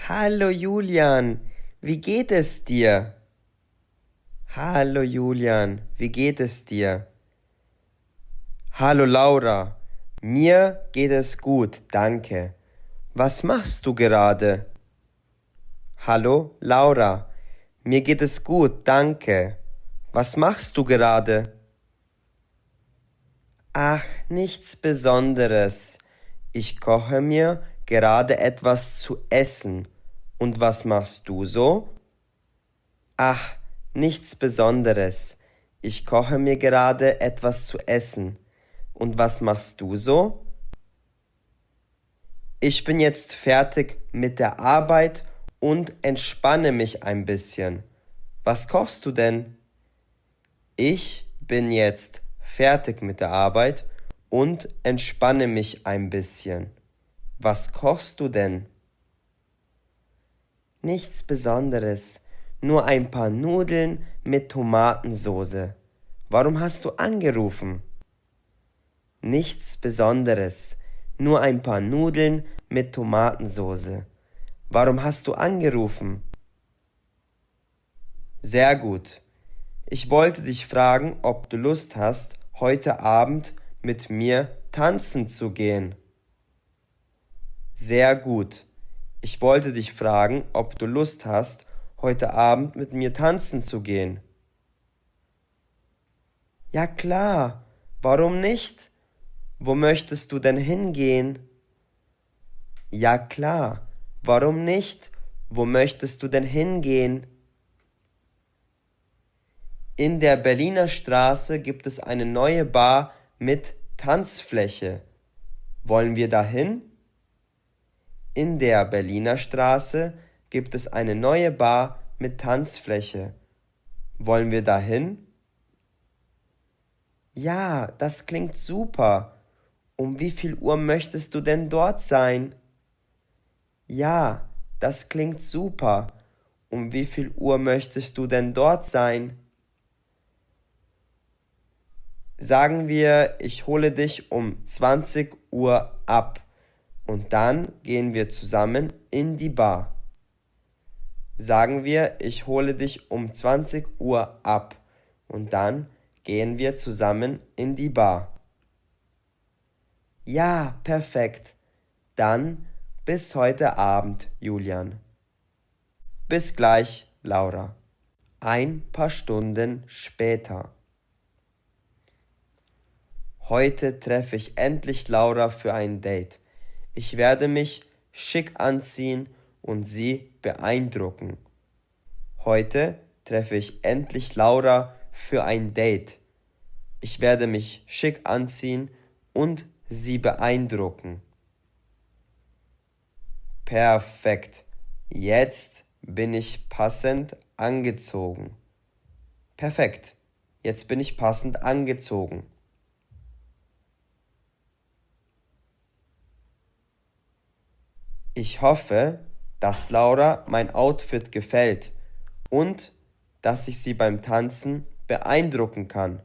Hallo Julian, wie geht es dir? Hallo Julian, wie geht es dir? Hallo Laura, mir geht es gut, danke. Was machst du gerade? Hallo Laura, mir geht es gut, danke. Was machst du gerade? Ach, nichts Besonderes. Ich koche mir gerade etwas zu essen. Und was machst du so? Ach, nichts Besonderes. Ich koche mir gerade etwas zu essen. Und was machst du so? Ich bin jetzt fertig mit der Arbeit und entspanne mich ein bisschen. Was kochst du denn? Ich bin jetzt fertig mit der Arbeit und entspanne mich ein bisschen. Was kochst du denn? Nichts Besonderes, nur ein paar Nudeln mit Tomatensoße. Warum hast du angerufen? Nichts Besonderes, nur ein paar Nudeln mit Tomatensoße. Warum hast du angerufen? Sehr gut. Ich wollte dich fragen, ob du Lust hast, heute Abend mit mir tanzen zu gehen. Sehr gut. Ich wollte dich fragen, ob du Lust hast, heute Abend mit mir tanzen zu gehen. Ja klar, warum nicht? Wo möchtest du denn hingehen? Ja klar, warum nicht? Wo möchtest du denn hingehen? In der Berliner Straße gibt es eine neue Bar mit Tanzfläche. Wollen wir dahin? In der Berliner Straße gibt es eine neue Bar mit Tanzfläche. Wollen wir dahin? Ja, das klingt super. Um wie viel Uhr möchtest du denn dort sein? Ja, das klingt super. Um wie viel Uhr möchtest du denn dort sein? Sagen wir, ich hole dich um 20 Uhr ab und dann gehen wir zusammen in die Bar. Sagen wir, ich hole dich um 20 Uhr ab und dann gehen wir zusammen in die Bar. Ja, perfekt. Dann bis heute Abend, Julian. Bis gleich, Laura. Ein paar Stunden später. Heute treffe ich endlich Laura für ein Date. Ich werde mich schick anziehen und sie beeindrucken. Heute treffe ich endlich Laura für ein Date. Ich werde mich schick anziehen und sie beeindrucken. Perfekt. Jetzt bin ich passend angezogen. Perfekt. Jetzt bin ich passend angezogen. Ich hoffe, dass Laura mein Outfit gefällt und dass ich sie beim Tanzen beeindrucken kann.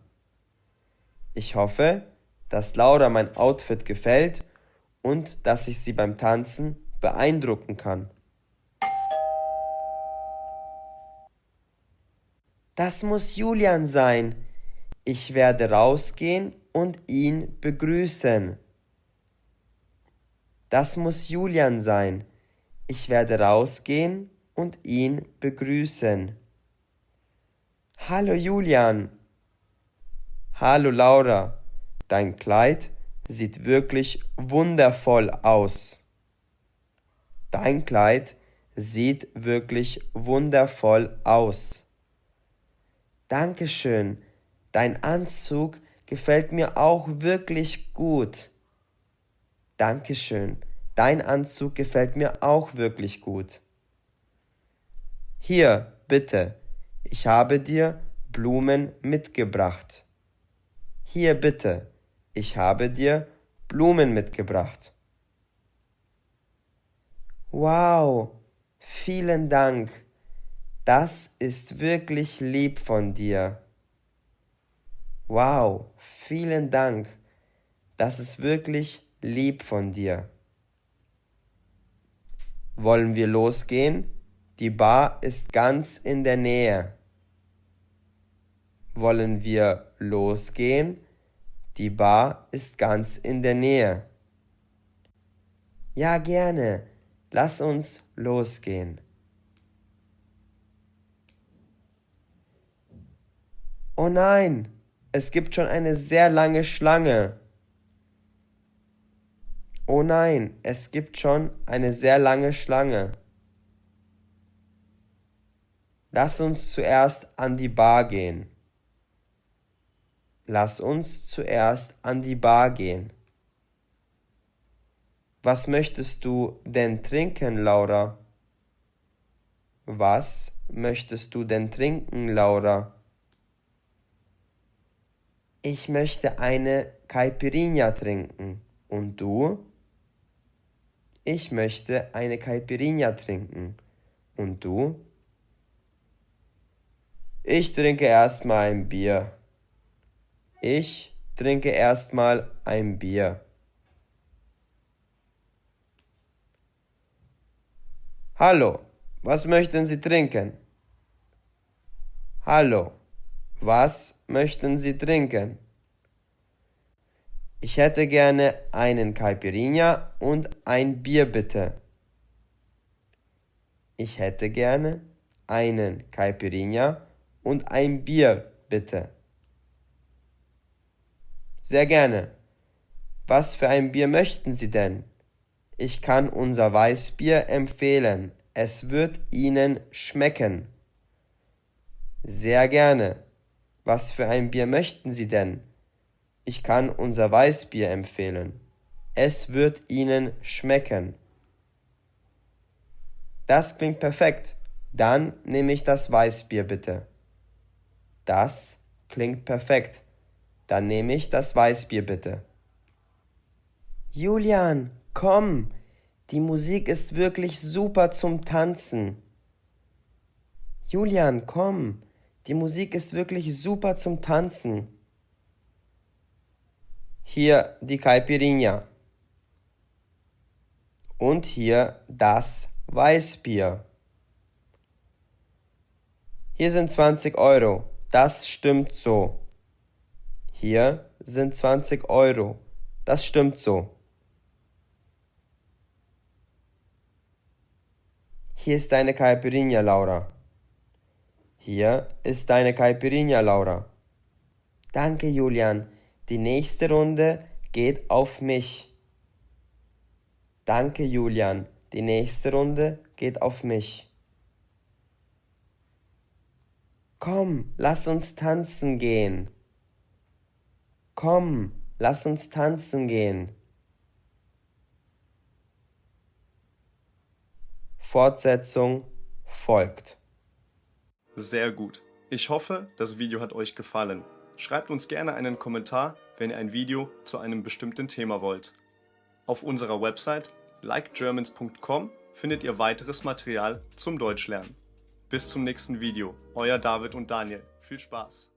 Ich hoffe, dass Laura mein Outfit gefällt und dass ich sie beim Tanzen beeindrucken kann. Das muss Julian sein. Ich werde rausgehen und ihn begrüßen. Das muss Julian sein. Ich werde rausgehen und ihn begrüßen. Hallo Julian. Hallo Laura. Dein Kleid sieht wirklich wundervoll aus. Dein Kleid sieht wirklich wundervoll aus. Dankeschön. Dein Anzug gefällt mir auch wirklich gut. Dankeschön. Dein Anzug gefällt mir auch wirklich gut. Hier, bitte. Ich habe dir Blumen mitgebracht. Hier, bitte. Ich habe dir Blumen mitgebracht. Wow, vielen Dank. Das ist wirklich lieb von dir. Wow, vielen Dank. Das ist wirklich lieb von dir. Wollen wir losgehen? Die Bar ist ganz in der Nähe. Wollen wir losgehen? Die Bar ist ganz in der Nähe. Ja, gerne. Lass uns losgehen. Oh nein, es gibt schon eine sehr lange Schlange. Oh nein, es gibt schon eine sehr lange Schlange. Lass uns zuerst an die Bar gehen. Lass uns zuerst an die Bar gehen. Was möchtest du denn trinken, Laura? Was möchtest du denn trinken, Laura? Ich möchte eine Caipirinha trinken. Und du? Ich möchte eine Caipirinha trinken. Und du? Ich trinke erstmal ein Bier. Ich trinke erstmal ein Bier. Hallo, was möchten Sie trinken? Hallo, was möchten Sie trinken? Ich hätte gerne einen Caipirinha und ein Bier, bitte. Ich hätte gerne einen Caipirinha und ein Bier, bitte. Sehr gerne. Was für ein Bier möchten Sie denn? Ich kann unser Weißbier empfehlen. Es wird Ihnen schmecken. Sehr gerne. Was für ein Bier möchten Sie denn? Ich kann unser Weißbier empfehlen. Es wird Ihnen schmecken. Das klingt perfekt. Dann nehme ich das Weißbier bitte. Das klingt perfekt. Dann nehme ich das Weißbier bitte. Julian, komm! Die Musik ist wirklich super zum Tanzen. Julian, komm! Die Musik ist wirklich super zum Tanzen. Hier die Caipirinha. Und hier das Weißbier. Hier sind 20 Euro. Das stimmt so. Hier sind 20 Euro. Das stimmt so. Hier ist deine Caipirinha, Laura. Hier ist deine Caipirinha, Laura. Danke, Julian. Die nächste Runde geht auf mich. Danke, Julian. Die nächste Runde geht auf mich. Komm, lass uns tanzen gehen. Komm, lass uns tanzen gehen. Fortsetzung folgt. Sehr gut. Ich hoffe, das Video hat euch gefallen. Schreibt uns gerne einen Kommentar, wenn ihr ein Video zu einem bestimmten Thema wollt. Auf unserer Website likegermans.com findet ihr weiteres Material zum Deutschlernen. Bis zum nächsten Video. Euer David und Daniel. Viel Spaß!